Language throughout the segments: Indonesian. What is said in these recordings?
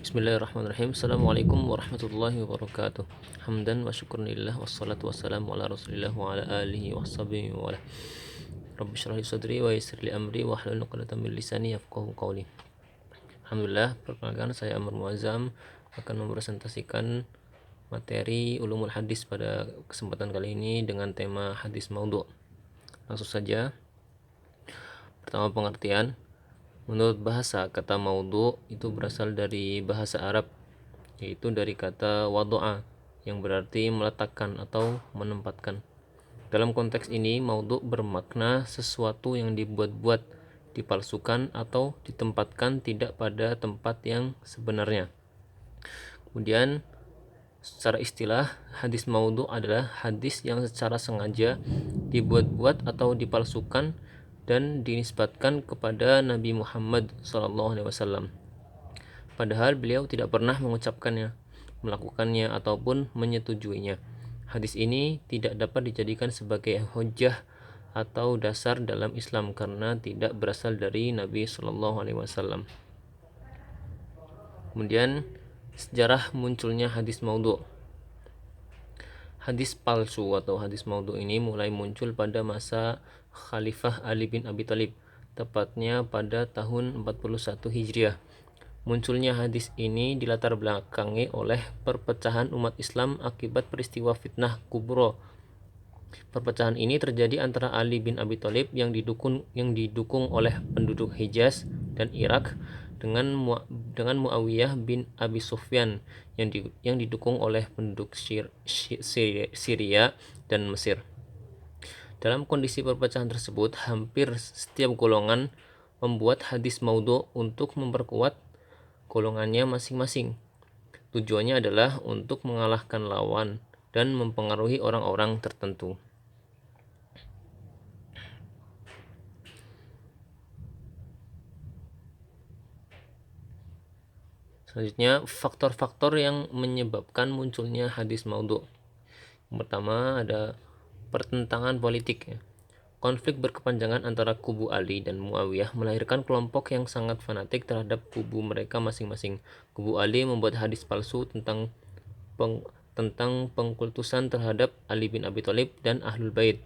Bismillahirrahmanirrahim. Assalamualaikum warahmatullahi wabarakatuh. Hamdan wa syukrunillah wassalatu wassalamu ala rasulillah wa ala alihi wa sahbihi wa ala. Rabbi syrah li sadri wa yassir li amri wa hlul 'uqdatam min lisani yafqahu qawli. Alhamdulillah, perkenalkan saya Amr Muazzam akan mempresentasikan materi ulumul hadis pada kesempatan kali ini dengan tema hadis maudhu'. Langsung saja. Pertama, pengertian. Menurut bahasa, kata maudhu' itu berasal dari bahasa Arab, yaitu dari kata wadu'a yang berarti meletakkan atau menempatkan. Dalam konteks ini, maudhu' bermakna sesuatu yang dibuat-buat, dipalsukan atau ditempatkan tidak pada tempat yang sebenarnya. Kemudian secara istilah, hadis maudhu' adalah hadis yang secara sengaja dibuat-buat atau dipalsukan dan dinisbatkan kepada Nabi Muhammad SAW. Padahal beliau tidak pernah mengucapkannya, melakukannya, ataupun menyetujuinya. Hadis ini tidak dapat dijadikan sebagai hujjah atau dasar dalam Islam karena tidak berasal dari Nabi SAW. Kemudian sejarah munculnya hadis maudhu'. Hadis palsu atau hadis maudhu' ini mulai muncul pada masa Khalifah Ali bin Abi Thalib, tepatnya pada tahun 41 Hijriah. Munculnya hadis ini dilatar belakangi oleh perpecahan umat Islam akibat peristiwa fitnah kubro. Perpecahan ini terjadi antara Ali bin Abi Thalib yang didukung oleh penduduk Hijaz dan Irak dengan Muawiyah bin Abi Sufyan yang didukung oleh penduduk Syria dan Mesir. Dalam kondisi perpecahan tersebut, hampir setiap golongan membuat hadis maudhu' untuk memperkuat golongannya masing-masing. Tujuannya adalah untuk mengalahkan lawan dan mempengaruhi orang-orang tertentu. Selanjutnya, faktor-faktor yang menyebabkan munculnya hadis maudhu'. Yang pertama ada pertentangan politik. Konflik berkepanjangan antara kubu Ali dan Muawiyah melahirkan kelompok yang sangat fanatik terhadap kubu mereka masing-masing. Kubu Ali membuat hadis palsu tentang pengkultusan terhadap Ali bin Abi Thalib dan Ahlul Bait.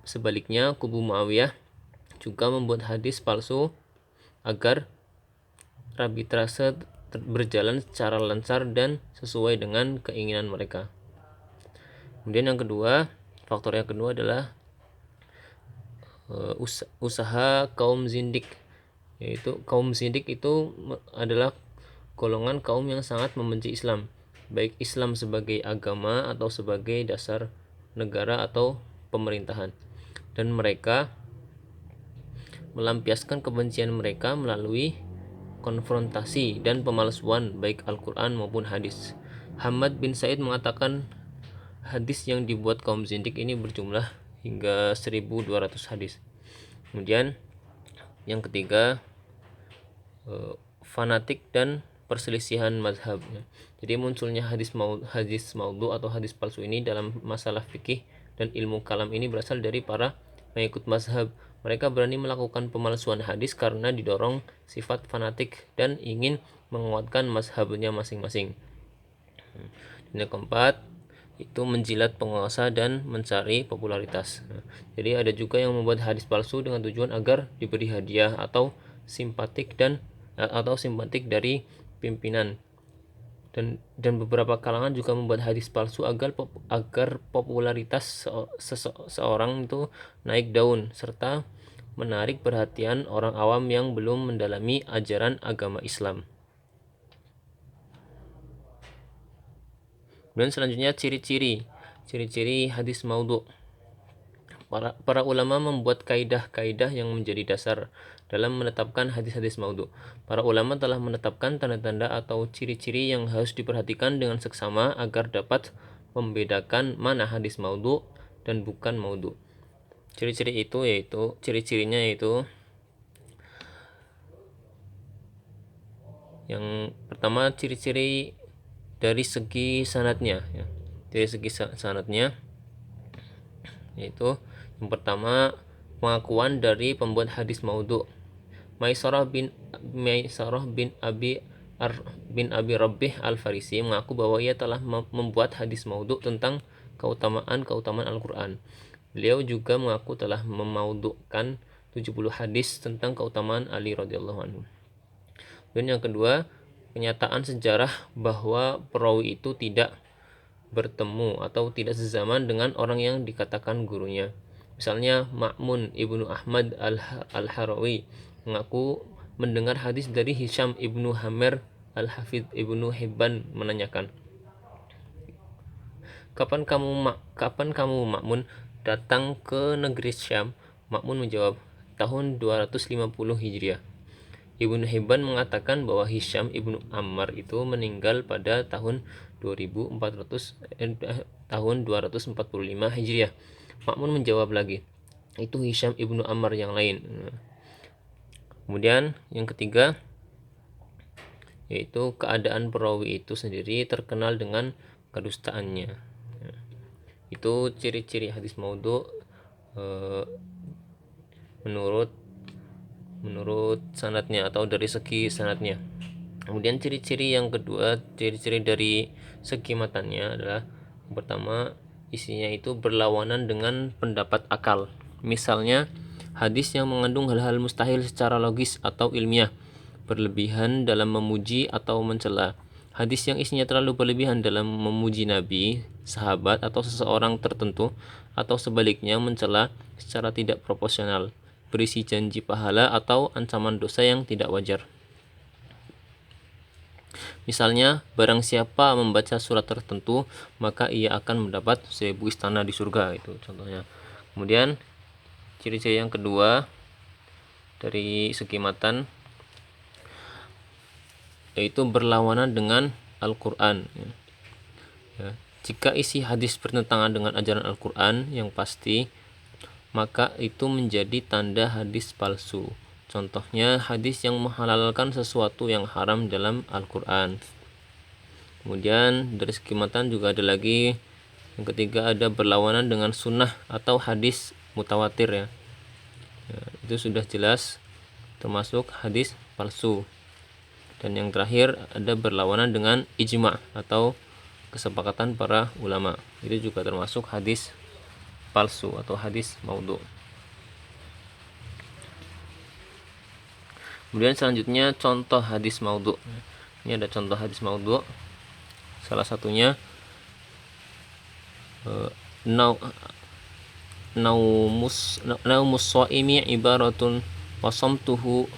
Sebaliknya, kubu Muawiyah juga membuat hadis palsu agar arbitrase berjalan secara lancar dan sesuai dengan keinginan mereka. Kemudian faktor yang kedua adalah usaha kaum zindik, yaitu kaum zindik itu adalah golongan kaum yang sangat membenci Islam, baik Islam sebagai agama atau sebagai dasar negara atau pemerintahan, dan mereka melampiaskan kebencian mereka melalui konfrontasi dan pemalsuan baik Al-Quran maupun hadis. Hamad bin Said mengatakan hadis yang dibuat kaum zindik ini berjumlah hingga 1200 hadis. Kemudian yang ketiga, fanatik dan perselisihan mazhab. Jadi munculnya hadis maudhu' atau hadis palsu ini dalam masalah fikih dan ilmu kalam ini berasal dari para pengikut mazhab. Mereka berani melakukan pemalsuan hadis karena didorong sifat fanatik dan ingin menguatkan mazhabnya masing-masing. Dan yang keempat, itu menjilat penguasa dan mencari popularitas. Jadi ada juga yang membuat hadis palsu dengan tujuan agar diberi hadiah atau simpatik dari pimpinan. Dan beberapa kalangan juga membuat hadis palsu agar popularitas seseorang itu naik daun serta menarik perhatian orang awam yang belum mendalami ajaran agama Islam. Dan selanjutnya ciri-ciri hadis maudhu'. Para ulama membuat kaidah-kaidah yang menjadi dasar dalam menetapkan hadis-hadis maudhu'. Para ulama telah menetapkan tanda-tanda atau ciri-ciri yang harus diperhatikan dengan seksama agar dapat membedakan mana hadis maudhu' dan bukan maudhu'. Ciri-cirinya yaitu yang pertama, ciri-ciri dari segi sanadnya yaitu yang pertama, pengakuan dari pembuat hadis maudhu'. Maisarah bin Abi bin Abi Rabbih Al-Farisi mengaku bahwa ia telah membuat hadis maudhu tentang keutamaan Al-Quran. Beliau juga mengaku telah memaudhukan 70 hadis tentang keutamaan Ali radhiyallahu anhu. Dan yang kedua, kenyataan sejarah bahwa perawi itu tidak bertemu atau tidak sezaman dengan orang yang dikatakan gurunya. Misalnya Ma'mun ibnu Ahmad al-Harawi mengaku mendengar hadis dari Hisham ibnu Hamir. Al-Hafidh Ibnu Hibban menanyakan, kapan kamu Ma'mun datang ke negeri Syam? Ma'mun menjawab, tahun 250 Hijriah. Ibnu Hibban mengatakan bahwa Hisham ibnu Ammar itu meninggal pada tahun 245 Hijriah. Ma'mun menjawab lagi, itu Hisham ibnu Ammar yang lain. Kemudian yang ketiga, yaitu keadaan perawi itu sendiri terkenal dengan kedustaannya. Itu ciri-ciri hadis maudhu menurut sanadnya atau dari segi sanadnya. Kemudian ciri-ciri yang kedua, ciri-ciri dari segi matannya adalah yang pertama, isinya itu berlawanan dengan pendapat akal. Misalnya hadis yang mengandung hal-hal mustahil secara logis atau ilmiah, berlebihan dalam memuji atau mencela. Hadis yang isinya terlalu berlebihan dalam memuji Nabi, sahabat, atau seseorang tertentu, atau sebaliknya mencela secara tidak proporsional, berisi janji pahala atau ancaman dosa yang tidak wajar. Misalnya, barang siapa membaca surat tertentu, maka ia akan mendapat 1000 istana di surga, itu contohnya. Kemudian, ciri-ciri yang kedua dari segi matan, yaitu berlawanan dengan Al-Quran. Ya. Jika isi hadis bertentangan dengan ajaran Al-Quran yang pasti, maka itu menjadi tanda hadis palsu. Contohnya hadis yang menghalalkan sesuatu yang haram dalam Al-Quran. Kemudian dari segi matan juga ada lagi, yang ketiga ada berlawanan dengan sunnah atau hadis mutawatir ya. Itu sudah jelas termasuk hadis palsu. Dan yang terakhir ada berlawanan dengan ijma' atau kesepakatan para ulama. Itu juga termasuk hadis palsu atau hadis maudhu. Kemudian selanjutnya contoh hadis maudhu. Ini ada contoh hadis maudhu. Salah satunya naumus shaimi ibaratun wa samtuhu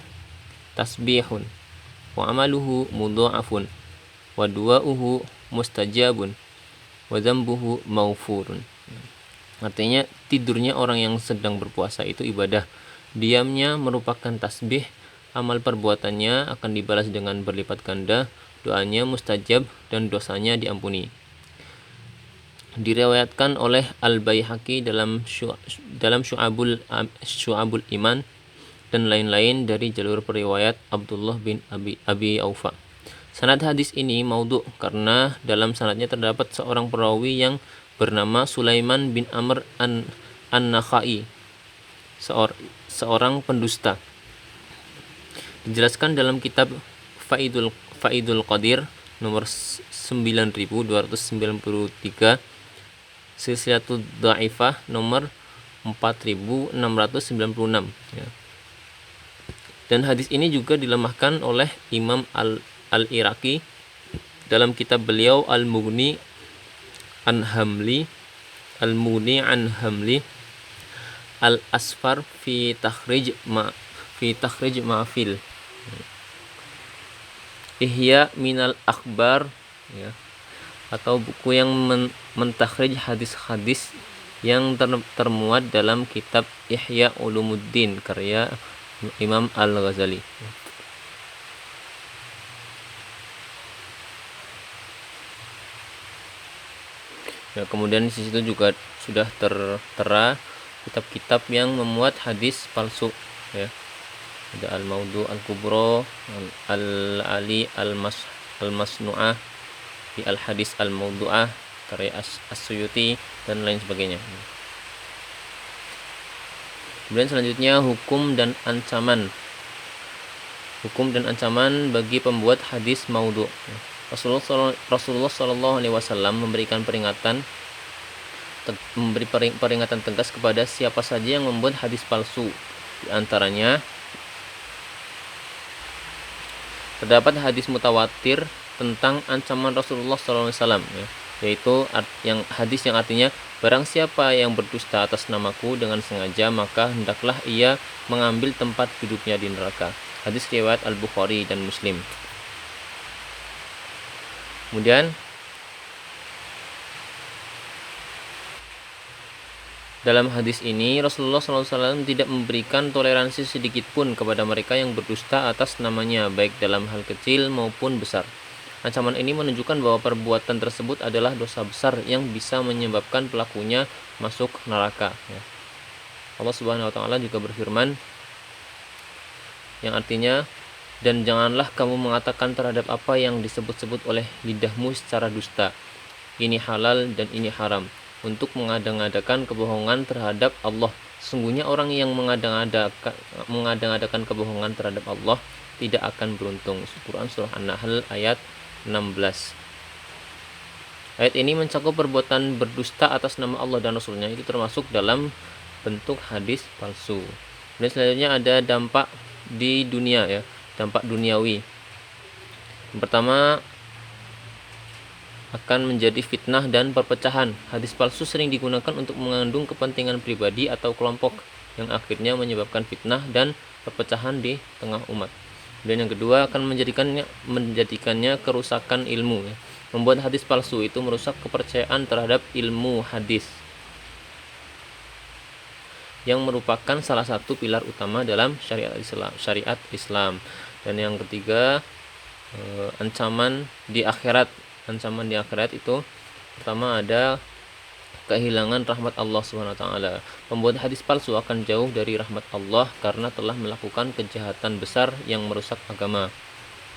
tasbihun wa amaluhu mudha'afun wa du'a'uhu mustajabun wa dzambuhu maghfurun. Artinya tidurnya orang yang sedang berpuasa itu ibadah, diamnya merupakan tasbih, amal perbuatannya akan dibalas dengan berlipat ganda, doanya mustajab dan dosanya diampuni. Diriwayatkan oleh Al-Baihaqi dalam Syu'abul Iman dan lain-lain dari jalur periwayat Abdullah bin Abi Aufa. Sanad hadis ini maudhu karena dalam sanadnya terdapat seorang perawi yang bernama Sulaiman bin Amr an-Nakhai, seorang pendusta. Dijelaskan dalam kitab Faidul Qadir nomor 9293, Silsilatul Dha'ifah nomor 4696 ya. Dan hadis ini juga dilemahkan oleh Imam Al-Iraqi dalam kitab beliau Al-Mughni an Hamli, Al-Asfar fi takhrij ma'fil Ihya minal akhbar ya, atau buku yang mentakhrij hadis-hadis yang termuat dalam kitab Ihya Ulumuddin karya Imam Al-Ghazali. Ya, kemudian di situ juga sudah tertera kitab-kitab yang memuat hadis palsu ya. Ada Al-Maudhu Al-Kubra, Al-Ali Al-Masnu'ah, di Al-Hadis Al-Maudhu'ah karya As-Suyuti dan lain sebagainya. Kemudian selanjutnya hukum dan ancaman Hukum dan ancaman bagi pembuat hadis maudhu. Rasulullah Shallallahu Alaihi Wasallam memberi peringatan tegas kepada siapa saja yang membuat hadis palsu. Di antaranya terdapat hadis mutawatir tentang ancaman Rasulullah SAW, yaitu hadis yang artinya, barang siapa yang berdusta atas namaku dengan sengaja, maka hendaklah ia mengambil tempat duduknya di neraka. Hadis riwayat Al-Bukhari dan Muslim. Kemudian dalam hadis ini Rasulullah SAW tidak memberikan toleransi sedikit pun kepada mereka yang berdusta atas namanya, baik dalam hal kecil maupun besar. Ancaman ini menunjukkan bahwa perbuatan tersebut adalah dosa besar yang bisa menyebabkan pelakunya masuk neraka. Allah Subhanahu wa taala juga berfirman yang artinya, dan janganlah kamu mengatakan terhadap apa yang disebut-sebut oleh lidahmu secara dusta, ini halal dan ini haram, untuk mengada-ngadakan kebohongan terhadap Allah. Sungguhnya orang yang mengada-ngadakan kebohongan terhadap Allah tidak akan beruntung. Quran Surah An-Nahl ayat 16. Ayat ini mencakup perbuatan berdusta atas nama Allah dan Rasulnya, itu termasuk dalam bentuk hadis palsu. Dan selanjutnya ada dampak di dunia, dampak duniawi. Yang pertama, akan menjadi fitnah dan perpecahan. Hadis palsu sering digunakan untuk mengandung kepentingan pribadi atau kelompok yang akhirnya menyebabkan fitnah dan perpecahan di tengah umat. Dan yang kedua, akan menjadikannya kerusakan ilmu. Membuat hadis palsu itu merusak kepercayaan terhadap ilmu hadis, yang merupakan salah satu pilar utama dalam syariat Islam. Dan yang ketiga, ancaman di akhirat. Ancaman di akhirat itu pertama ada kehilangan rahmat Allah SWT. Pembuat hadis palsu akan jauh dari rahmat Allah karena telah melakukan kejahatan besar yang merusak agama.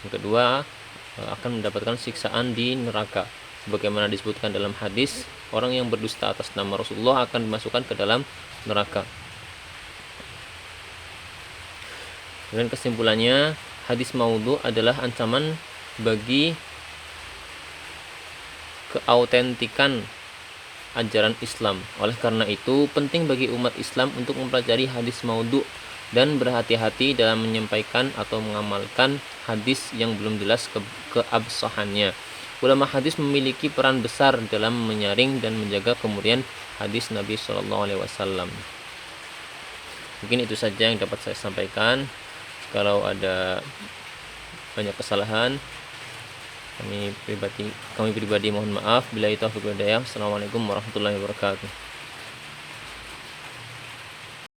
Yang kedua, akan mendapatkan siksaan di neraka. Sebagaimana disebutkan dalam hadis, orang yang berdusta atas nama Rasulullah akan dimasukkan ke dalam neraka. Dan kesimpulannya, hadis maudhu adalah ancaman bagi keautentikan ajaran Islam. Oleh karena itu, penting bagi umat Islam untuk mempelajari hadis maudhu dan berhati-hati dalam menyampaikan atau mengamalkan hadis yang belum jelas keabsahannya. Ulama hadis memiliki peran besar dalam menyaring dan menjaga kemurnian hadis Nabi SAW. Mungkin itu saja yang dapat saya sampaikan. Kalau ada banyak kesalahan, kami pribadi mohon maaf. Billahi taufiq wal hidayah. Assalamualaikum warahmatullahi wabarakatuh.